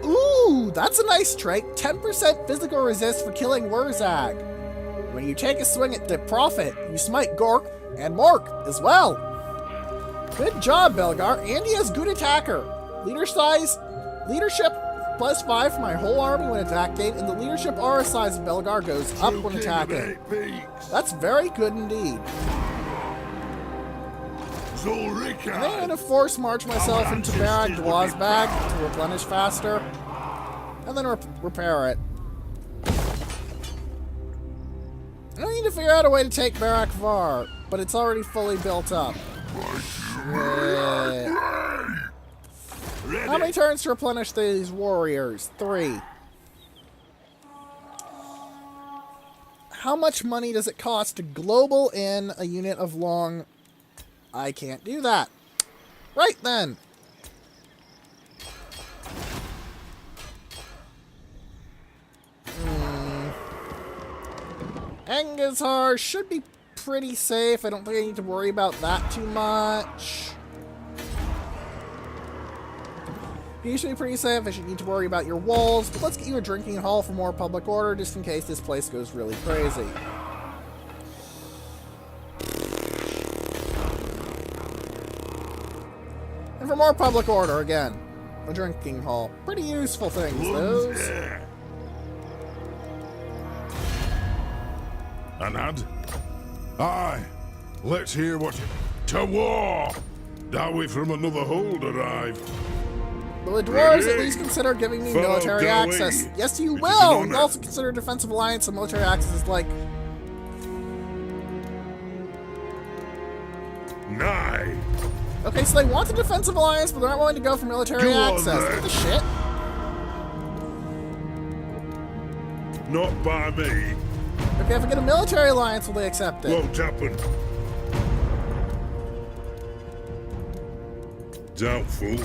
Ooh, that's a nice trait. 10% physical resist for killing Wurzag. When you take a swing at the Prophet, you smite Gork and Mork as well. Good job, Belgar. Andy has good attacker. Leadership +5 for my whole army when attacked, and the leadership aura size of Belgar goes up when attacking. That's very good indeed. And then I'm going to force march myself into Barak Dwazbag to replenish faster, and then repair it. I need to figure out a way to take Barak Varr, but it's already fully built up. Shit. How many turns to replenish these warriors? 3. How much money does it cost to global in a unit of long? I can't do that. Right then. Angazar should be pretty safe. I don't think I need to worry about that too much. You should be pretty safe. I should need to worry about your walls, but let's get you a drinking hall for more public order, just in case this place goes really crazy. And for more public order, again, a drinking hall. Pretty useful things, those. Anad? Aye. Let's hear what you... To war! Thou we from another hold arrive. Will the dwarves at least consider giving me military access? Yes, you will! You also consider defensive alliance and military access is like... Nay. Okay, so they want the defensive alliance, but they're not willing to go for military access. What the shit? Not by me. Okay, if I get a military alliance, will they accept it? Won't happen. Doubtful.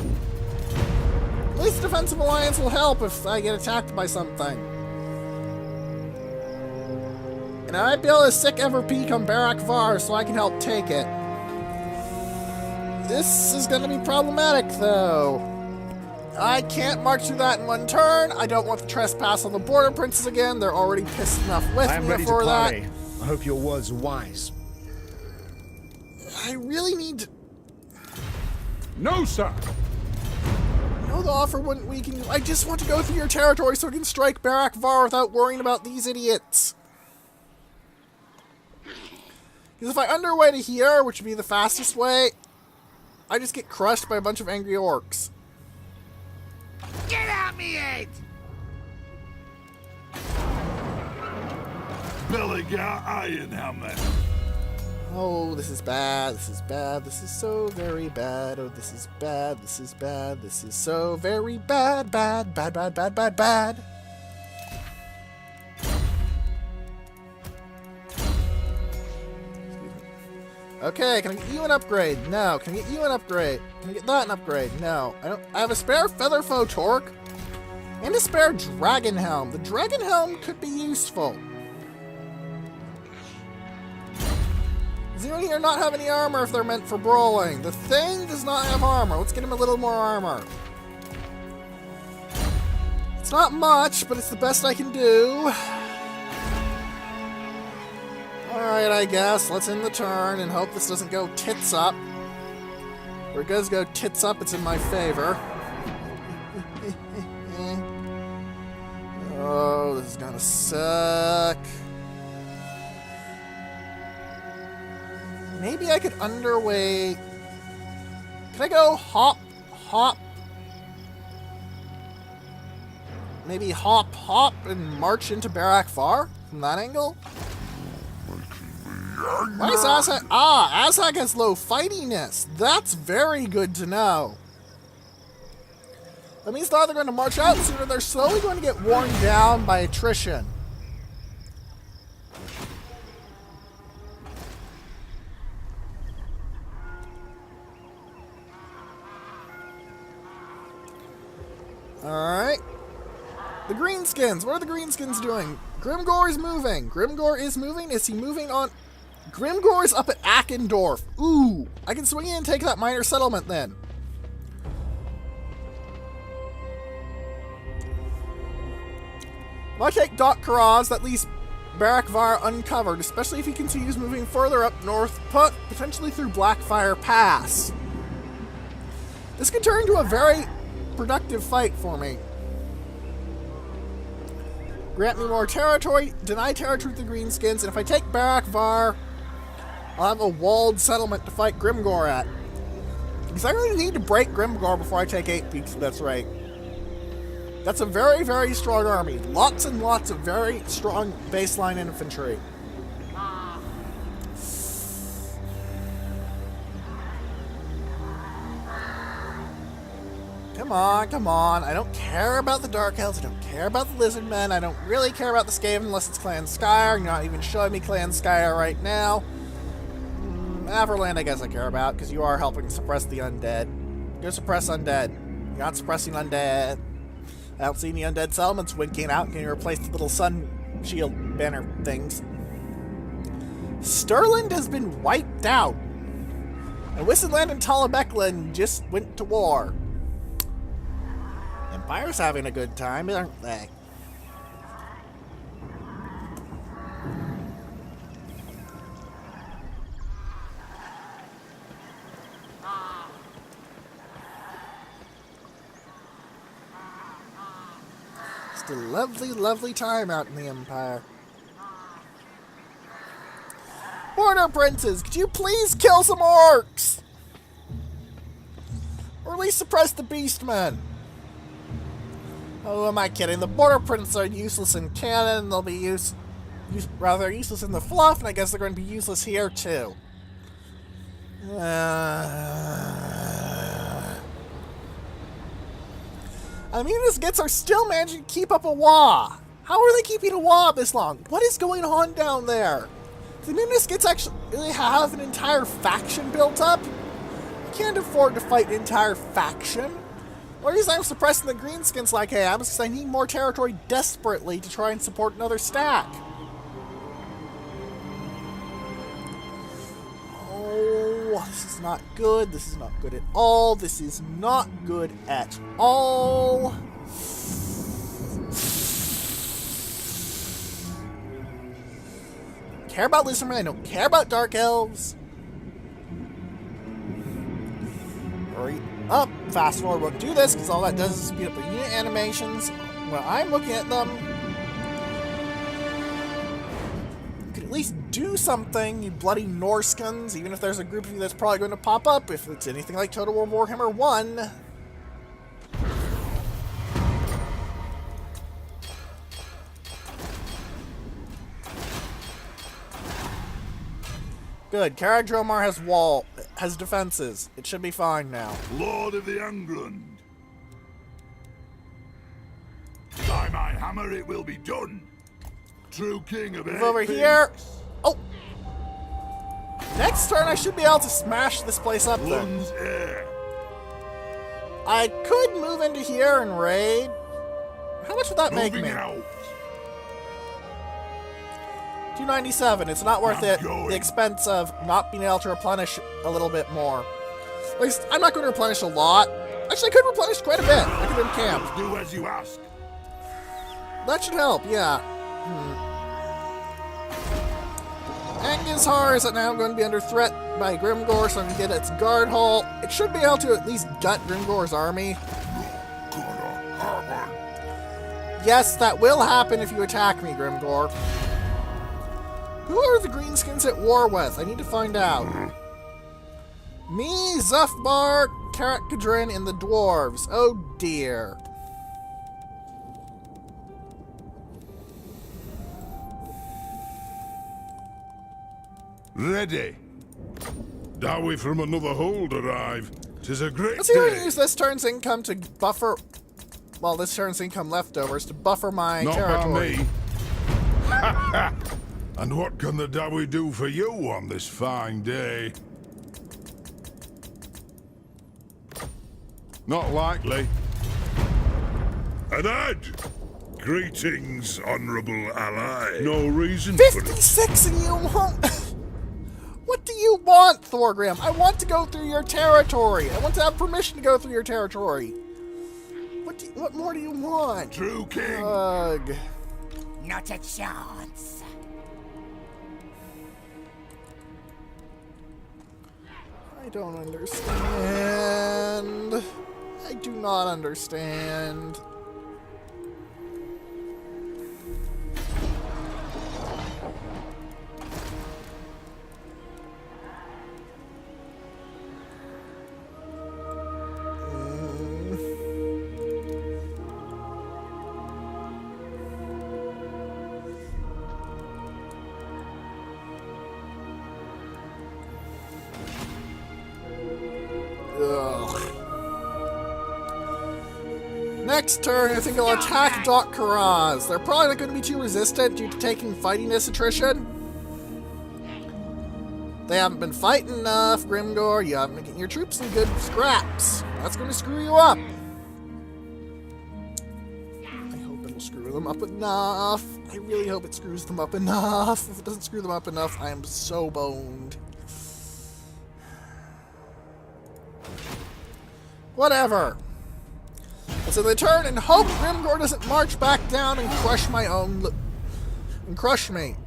At least the defensive alliance will help if I get attacked by something. And I might be able to sick ever peek on Barak Varr so I can help take it. This is going to be problematic, though. I can't march through that in one turn. I don't want to trespass on the border princes again. They're already pissed enough with I am me ready to before that. parley. I hope your words are wise. I really need to... No, sir. No, the offer wouldn't weaken you. I just want to go through your territory so I can strike Barak Varr without worrying about these idiots. Because if I underway to here, which would be the fastest way, I just get crushed by a bunch of angry orcs. Get out me head! Belligar Ironhammer. Oh, this is bad, this is bad, this is so very bad, oh, this is bad, this is bad, this is so very bad, bad, bad, bad, bad, bad, bad. Okay, can I get you an upgrade? No. Can I get you an upgrade? Can I get that an upgrade? No. I have a spare Feather Foe Torque and a spare Dragon Helm. The Dragon Helm could be useful. Does anyone here not have any armor if they're meant for brawling? The Thing does not have armor. Let's get him a little more armor. It's not much, but it's the best I can do. Alright, I guess. Let's end the turn and hope this doesn't go tits up. Where it does go tits up, it's in my favor. Oh, this is gonna suck. Maybe I could underway... Can I go hop, hop? maybe hop, and march into Barak Varr from that angle? Why is Azhag? Ah, Azhag has low fightiness. That's very good to know. That means they're either going to march out soon or they're slowly going to get worn down by attrition. Alright. The Greenskins. What are the Greenskins doing? Grimgor is moving. Grimgor is moving. Is he moving on? Grimgor is up at Akendorf. Ooh. I can swing in and take that minor settlement then. If I take Dot Karaz, that leaves Barak Varr uncovered, especially if he continues moving further up north, potentially through Blackfire Pass. This could turn into a very productive fight for me. Grant me more territory, deny territory to the Greenskins, and if I take Barak Varr, I'll have a walled settlement to fight Grimgor at. Because I really need to break Grimgor before I take 8 Peaks, that's right. That's a very, very strong army. Lots and lots of very strong baseline infantry. Come on, come on. I don't care about the Dark Elves. I don't care about the Lizard Men. I don't really care about the Skaven unless it's Clan Skyr. You're not even showing me Clan Skyr right now. Averland, I guess I care about, because you are helping suppress the undead. Go suppress undead. You're not suppressing undead. I don't see any undead settlements winking out and getting replaced with little sun shield banner things. Stirland has been wiped out. And Wissenland and Talabecland just went to war. Empire's having a good time, aren't they? It's a lovely, lovely time out in the Empire. Border Princes, could you please kill some orcs? Or at least suppress the Beastmen. Oh, am I kidding? The Border Princes are useless in canon. They'll be rather useless in the fluff, and I guess they're going to be useless here too. I mean, the Skits are still managing to keep up a wah. How are they keeping a wah this long? What is going on down there? Do the Skits actually have an entire faction built up? I can't afford to fight an entire faction. The reason I'm suppressing the Greenskins like I am is because I need more territory desperately to try and support another stack. Oh, this is not good. This is not good at all. This is not good at all. I don't care about Lizardmen. I don't care about Dark Elves. Hurry up. Fast forward won't do this because all that does is speed up the unit animations. When I'm looking at them, you could at least do something, you bloody Norskins, even if there's a group of you that's probably going to pop up if it's anything like Total War Warhammer 1. Good. Karadromar has defenses. It should be fine now. Lord of the Angrund. By my hammer it will be done. True king of Move over here. Oh! Next turn I should be able to smash this place up then. I could move into here and raid. How much would that make me? Out. 297. It's not worth it. The expense of not being able to replenish a little bit more. At least, I'm not going to replenish a lot. Actually, I could replenish quite a bit. I could encamp. Do as you ask. That should help, yeah. Angizhar is now going to be under threat by Grimgor, so I'm going to get its guard hall. It should be able to at least gut Grimgor's army. Yes, that will happen if you attack me, Grimgor. Who are the Greenskins at war with? I need to find out. Me, Zufbar, Karak Kadrin, and the Dwarves. Oh dear. Ready. Dowie from another hold arrive. 'Tis a great Let's see if I can day. use this turn's income to buffer... Well, this turn's income leftovers to buffer my Not by territory. me. And what can the Dowie do for you on this fine day? Not likely. An ad! Greetings, honorable ally. No reason for it. 56 and you won't... What do you want, Thorgrim? I want to go through your territory. I want to have permission to go through your territory. What more do you want? True king. Ugh. Not a chance. I don't understand. I do not understand. Ugh. Next turn, I think I'll attack Doc Karaz. They're probably not going to be too resistant due to taking fightiness attrition. They haven't been fighting enough, Grimgor. You haven't been getting your troops some good scraps. That's going to screw you up. I hope it'll screw them up enough. I really hope it screws them up enough. If it doesn't screw them up enough, I am so boned. Whatever. So they turn and hope Grimgor doesn't march back down and crush my own... and crush me.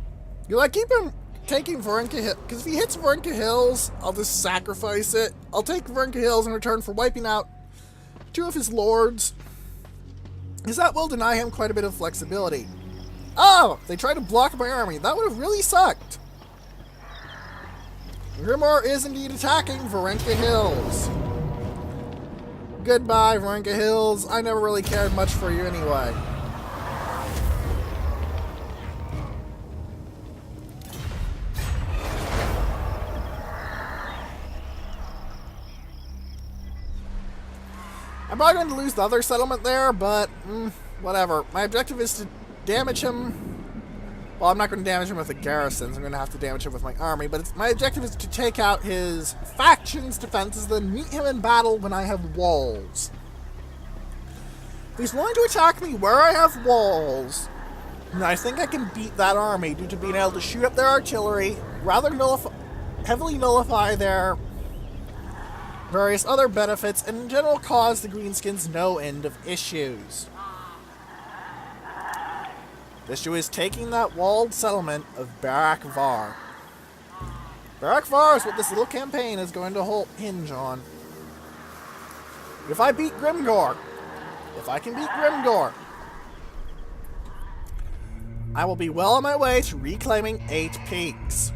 Do I keep him taking Varenka Hills? Because if he hits Varenka Hills, I'll just sacrifice it. I'll take Varenka Hills in return for wiping out 2 of his lords. Because that will deny him quite a bit of flexibility. Oh! They tried to block my army. That would have really sucked. Grimgor is indeed attacking Varenka Hills. Goodbye, Varenka Hills. I never really cared much for you anyway. I'm probably going to lose the other settlement there, but whatever. My objective is to damage him. Well, I'm not going to damage him with the garrisons. I'm going to have to damage him with my army, but my objective is to take out his faction's defenses, then meet him in battle when I have walls. If he's willing to attack me where I have walls, then I think I can beat that army due to being able to shoot up their artillery, rather heavily nullify their various other benefits, and in general cause the Greenskins no end of issues. The issue is taking that walled settlement of Barak Varr. Barak Varr is what this little campaign is going to hinge on. If I beat Grimgor, if I can beat Grimgor, I will be well on my way to reclaiming 8 Peaks.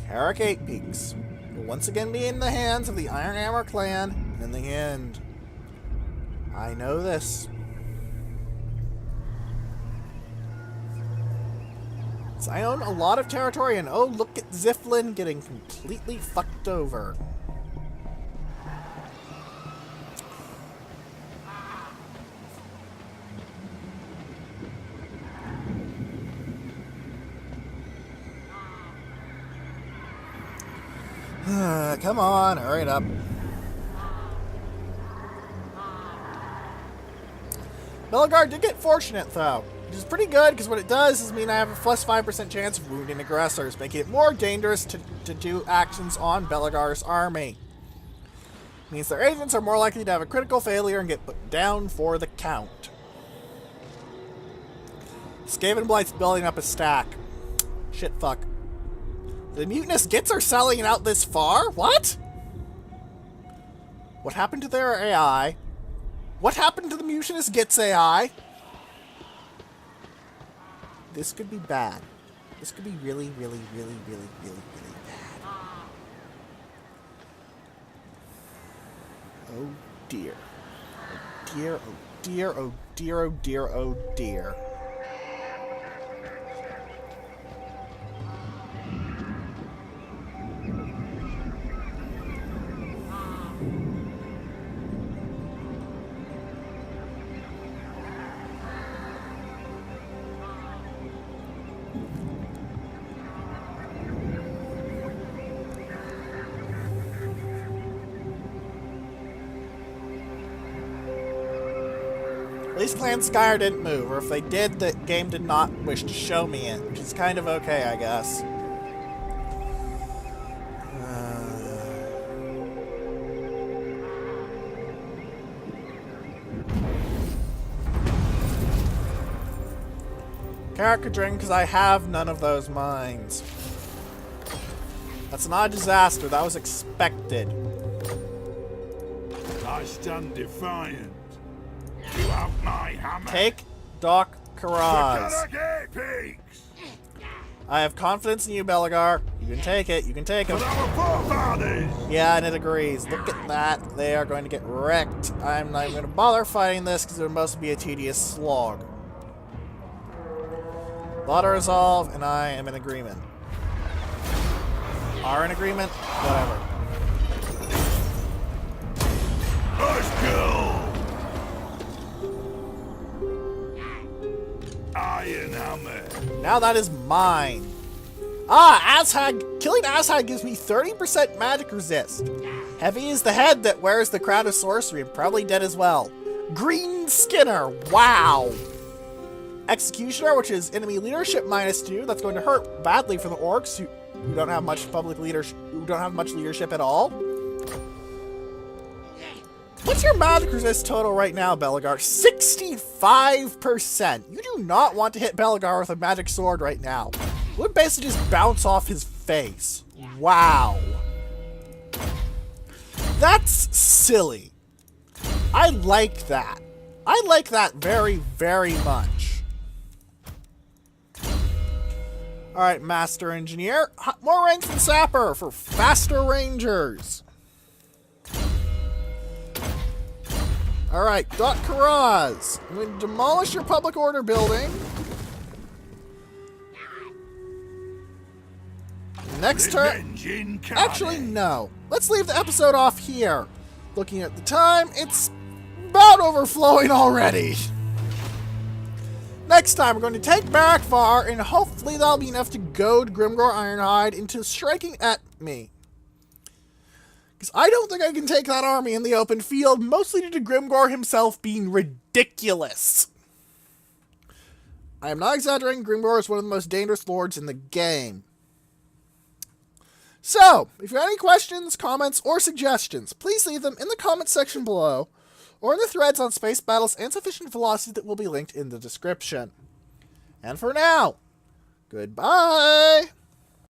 Carrick 8 Peaks will once again be in the hands of the Iron Hammer clan in the end. I know this. So I own a lot of territory, and oh, look at Ziflin getting completely fucked over. Come on, hurry it up. Bellegarde did get fortunate, though. Which is pretty good, because what it does is mean I have a plus 5% chance of wounding aggressors, making it more dangerous to do actions on Bellegarde's army. It means their agents are more likely to have a critical failure and get put down for the count. Skavenblight's building up a stack. Shit fuck. The mutinous Gits are selling it out this far? What? What happened to their AI? What happened to the mutinous Gits AI? This could be bad. This could be really, really, really, really, really, really bad. Oh dear. Oh dear, oh dear, oh dear, oh dear, oh dear. least Clan Skyr didn't move, or if they did, the game did not wish to show me it, which is kind of okay, I guess. Character drink, because I have none of those mines. That's not a disaster, that was expected. I stand defiant. You have my hammer. Take Doc Karaz. Peaks. I have confidence in you, Belagar. You can take it, you can take him. But our forefathers. Yeah, and it agrees. Look at that. They are going to get wrecked. I'm not even going to bother fighting this because it must be a tedious slog. Lot of resolve, and I am in agreement. Are in agreement? Whatever. Let's go. Iron hammer. Now that is mine. Ah, Azhag. Killing Azhag gives me 30% magic resist. Heavy is the head that wears the crown of sorcery and probably dead as well. Green Skinner. Wow. Executioner, which is enemy leadership -2. That's going to hurt badly for the orcs who don't have much public leadership, who don't have much leadership at all. What's your magic resist total right now, Belagar? 65%. You do not want to hit Belagar with a magic sword right now. It would basically just bounce off his face. Wow. That's silly. I like that. I like that very, very much. Alright, Master Engineer. More ranks than Sapper for faster Rangers. Alright, Doc Karaz. I'm going to demolish your public order building. Next turn. Actually, no. Let's leave the episode off here. Looking at the time, it's about overflowing already. Next time, we're going to take Barak Varr, and hopefully that'll be enough to goad Grimgor Ironhide into striking at me. Because I don't think I can take that army in the open field, mostly due to Grimgor himself being ridiculous. I am not exaggerating, Grimgor is one of the most dangerous lords in the game. So, if you have any questions, comments, or suggestions, please leave them in the comments section below, or in the threads on space battles and sufficient velocity that will be linked in the description. And for now, goodbye!